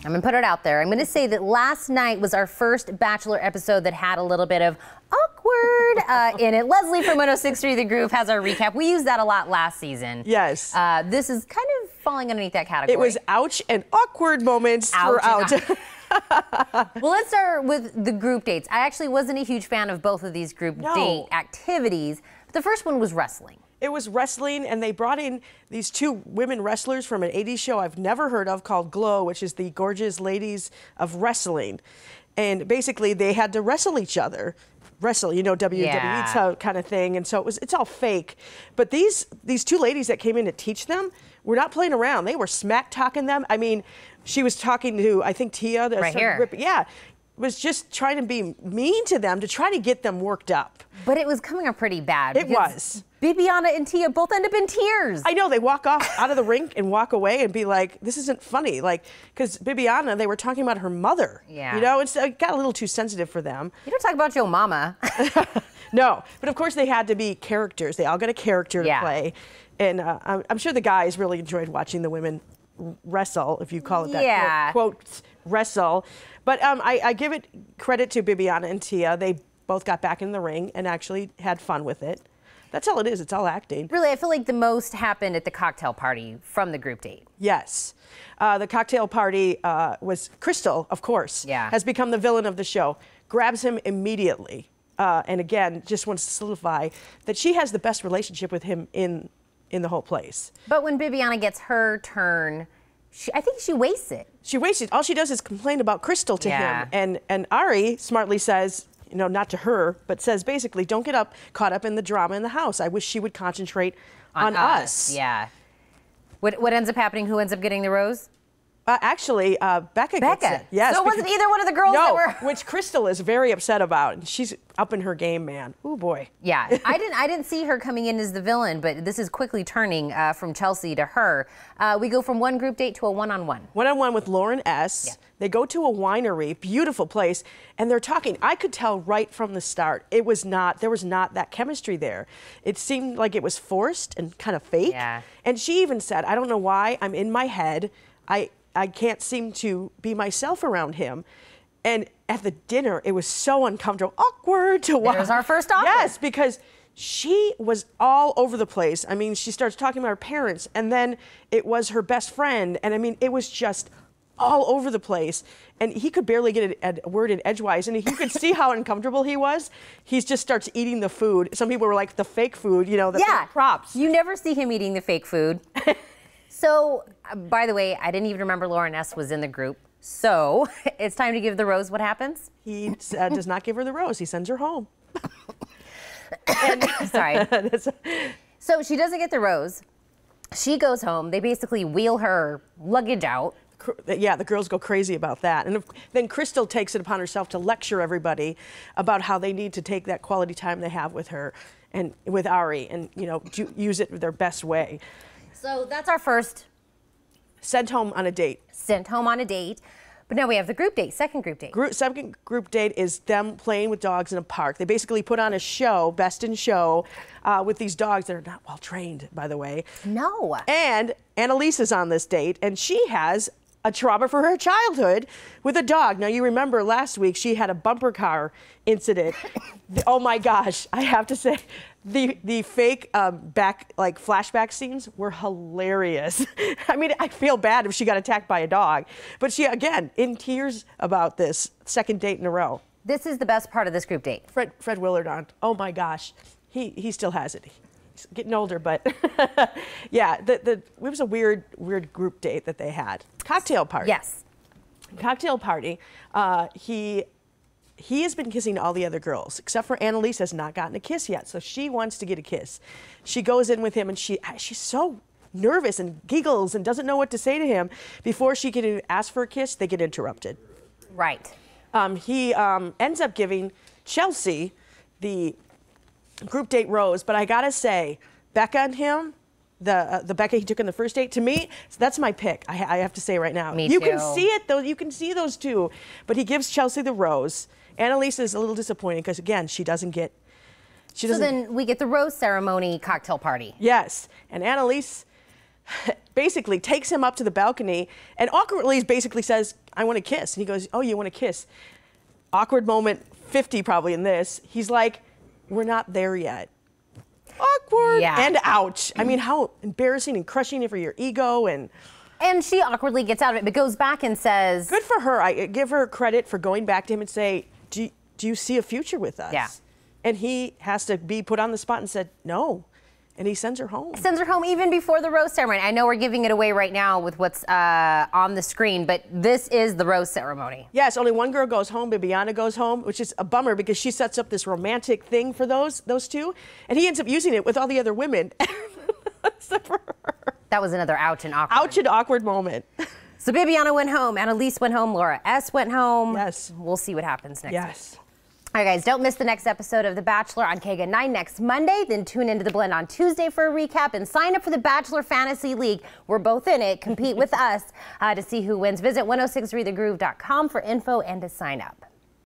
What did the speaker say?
I'm gonna put it out there. I'm gonna say that last night was our first Bachelor episode that had a little bit of awkward in it. Leslie from 106.3 The Groove has our recap. We used that a lot last season. Yes. This is kind of falling underneath that category. It was ouch and awkward moments throughout. Well, let's start with the group dates. I actually wasn't a huge fan of both of these group date activities. The first one was wrestling. It was wrestling, and they brought in these two women wrestlers from an 80s show I've never heard of called Glow, which is the Gorgeous Ladies of Wrestling. And basically, they had to wrestle each other. Wrestle, you know, WWE kind of thing. And so it's all fake. But these two ladies that came in to teach them were not playing around. They were smack talking them. I mean, she was talking to, I think, Tia. Right here. Yeah. Was just trying to be mean to them to try to get them worked up. But it was coming up pretty bad. It was. Bibiana and Tia both end up in tears. I know, they walk off out of the rink and walk away and be like, this isn't funny. Like, because Bibiana, they were talking about her mother. Yeah. You know, it got a little too sensitive for them. You don't talk about your mama. No, but of course they had to be characters. They all got a character to play. And I'm sure the guys really enjoyed watching the women wrestle, if you call it that, quote, wrestle. But I give it credit to Bibiana and Tia. They both got back in the ring and actually had fun with it. That's all it is. It's all acting. Really, I feel like the most happened at the cocktail party from the group date. Yes. The cocktail party was Crystal, of course, has become the villain of the show, grabs him immediately. And again, just wants to solidify that she has the best relationship with him in the whole place. But when Bibiana gets her turn, I think she wastes it. She wastes it. All she does is complain about Crystal to him. And Arie smartly says, you know, not to her, but says basically, don't get caught up in the drama in the house. I wish she would concentrate on us. Yeah. What ends up happening? Who ends up getting the rose? Actually, Becca gets it. Yes. So it wasn't either one of the girls that were... which Crystal is very upset about. And she's up in her game, man. Oh, boy. Yeah. I didn't see her coming in as the villain, but this is quickly turning from Chelsea to her. We go from one group date to a one-on-one. One-on-one with Lauren S. Yeah. They go to a winery, beautiful place, and they're talking. I could tell right from the start, there was not that chemistry there. It seemed like it was forced and kind of fake. Yeah. And she even said, I don't know why, I'm in my head. I can't seem to be myself around him. And at the dinner, it was so uncomfortable, awkward to watch. There's our first awkward. Yes, because she was all over the place. I mean, she starts talking about her parents, and then it was her best friend. And I mean, it was just all over the place. And he could barely get a word in edgewise. And you could see how uncomfortable he was. He just starts eating the food. Some people were like, the fake food, you know, the fake props. You never see him eating the fake food. So, by the way, I didn't even remember Lauren S. was in the group. So, it's time to give the rose. What happens? He does not give her the rose. He sends her home. Sorry. So, she doesn't get the rose. She goes home. They basically wheel her luggage out. Yeah, the girls go crazy about that. And then Crystal takes it upon herself to lecture everybody about how they need to take that quality time they have with her and with Arie and, you know, use it their best way. So that's our first. Sent home on a date. Sent home on a date. But now we have the group date, second group date. Second group date is them playing with dogs in a park. They basically put on a show, best in show, with these dogs that are not well trained, by the way. No. And Annaliese is on this date, and she has a trauma for her childhood with a dog. Now, you remember last week she had a bumper car incident. Oh my gosh, I have to say, the fake flashback scenes were hilarious. I mean, I feel bad if she got attacked by a dog, but she, again, in tears about this second date in a row. This is the best part of this group date. Fred Willard on. Oh my gosh, he still has it. He's getting older, but yeah, it was a weird group date that they had. Cocktail party. Yes. Cocktail party. He has been kissing all the other girls, except for Annaliese has not gotten a kiss yet, so she wants to get a kiss. She goes in with him, and she's so nervous and giggles and doesn't know what to say to him. Before she can ask for a kiss, they get interrupted. Right. He ends up giving Chelsea the group date rose, but I gotta say, Becca and him, the Becca he took in the first date, to me, that's my pick. I have to say right now. Me you too. can see it though. You can see those two, but he gives Chelsea the rose. Annaliese is a little disappointed because again, she doesn't get. So then we get the rose ceremony cocktail party. Yes, and Annaliese, basically takes him up to the balcony and awkwardly basically says, I want to kiss. And he goes, oh, you want to kiss? Awkward moment 50 probably in this. He's like, we're not there yet. Awkward. Yeah. And ouch. I mean, how embarrassing and crushing for your ego. And she awkwardly gets out of it, but goes back and says, good for her. I give her credit for going back to him and say, do you see a future with us? Yeah. And he has to be put on the spot and said, no. And he sends her home. Sends her home even before the rose ceremony. I know we're giving it away right now with what's on the screen, but this is the rose ceremony. Yes, only one girl goes home. Bibiana goes home, which is a bummer because she sets up this romantic thing for those two, and he ends up using it with all the other women. Except for her. That was another ouch and awkward. Ouch and awkward moment. So Bibiana went home, Annaliese went home, Laura S. went home. Yes. We'll see what happens next Yes. week. All right, guys, don't miss the next episode of The Bachelor on KGA 9 next Monday. Then tune into The Blend on Tuesday for a recap and sign up for the Bachelor Fantasy League. We're both in it. Compete with us to see who wins. Visit 1063thegroove.com for info and to sign up.